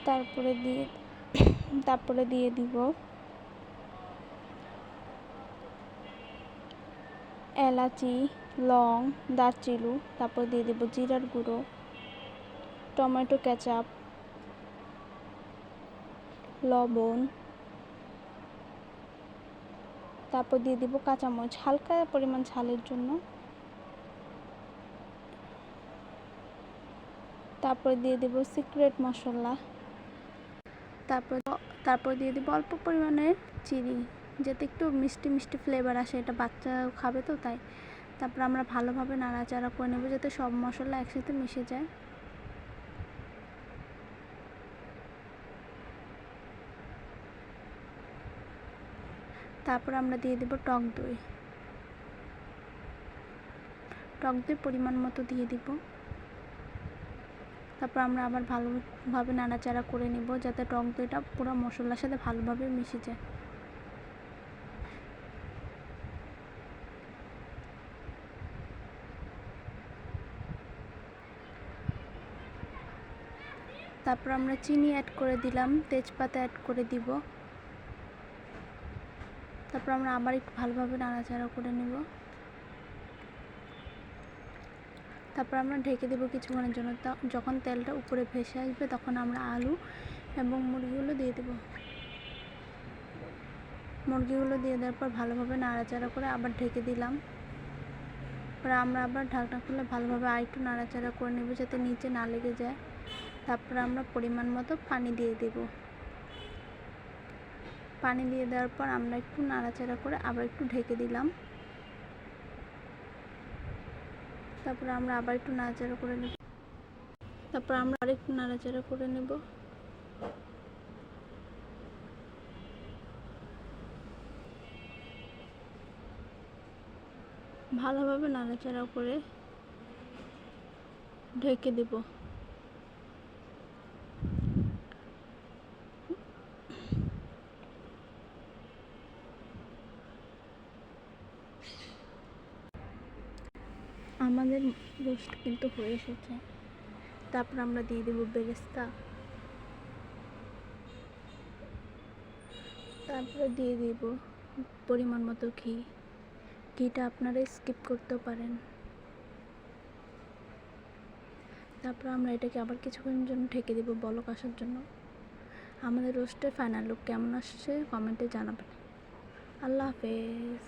তারপরে দিয়ে দিব এলাচি, লং, দারচিনি, তারপর দিয়ে দিব জিরার গুঁড়ো, টমেটো কেচাপ, লবণ, তারপর দিয়ে দিব কাঁচামরিচ হালকা পরিমাণ ঝালের জন্য, তারপর দিয়ে দিব সিক্রেট মশলা, তারপর দিয়ে দিব অল্প পরিমাণের চিনি, যাতে একটু মিষ্টি মিষ্টি ফ্লেভার আসে, এটা বাচ্চা খাবে তো তাই। তারপর আমরা ভালোভাবে নাড়াচাড়া করে নেব যাতে সব মশলা একসাথে মিশে যায়। তারপর আমরা দিয়ে দেব টক দই পরিমাণ মতো দিয়ে দিব। তারপর আমরা আবার ভালোভাবে নাড়াচাড়া করে নেব যাতে টক দইটা পুরো মশলার সাথে ভালোভাবে মিশে যায়। তারপর আমরা চিনি অ্যাড করে দিলাম, তেজপাতা অ্যাড করে দিব। তারপর আমরা আবার একটু ভালোভাবে নাড়াচাড়া করে নেব। তারপর আমরা ঢেকে দেব কিছুক্ষণের জন্য। যখন তেলটা উপরে ভেসে আসবে তখন আমরা আলু এবং মুরগিগুলো দিয়ে দেব। মুরগিগুলো দিয়ে দেওয়ার পর ভালোভাবে নাড়াচাড়া করে আবার ঢেকে দিলাম। পরে আমরা আবার ঢাকনা খুলে ভালোভাবে আরেকটু নাড়াচাড়া করে নেব যাতে নিচে না লেগে যায়। তারপর আমরা পরিমাণ মতো পানি দিয়ে দেব। পানি দিয়ে দেওয়ার পর আমরা একটু নাড়াচাড়া করে আবার একটু ঢেকে দিলাম। তারপর আমরা আবার একটু নাড়াচাড়া করে নেব। তারপর আমরা আরেকটু নাড়াচাড়া করে নেব। ভালোভাবে নাড়াচাড়া করে ঢেকে দেব। আমাদের রোস্ট কিন্তু হয়ে এসেছে। তারপর আমরা দিয়ে দেব বেরেস্তা, তারপরে দিয়ে দেব পরিমাণ মতো ঘিটা আপনারা স্কিপ করতেও পারেন। তারপর আমরা এটাকে আবার কিছুক্ষণের জন্য ঢেকে দেব বলক আসার জন্য। আমাদের রোস্টের ফাইনাল লুক কেমন আসছে কমেন্টে জানাবেন। আল্লাহ হাফেজ।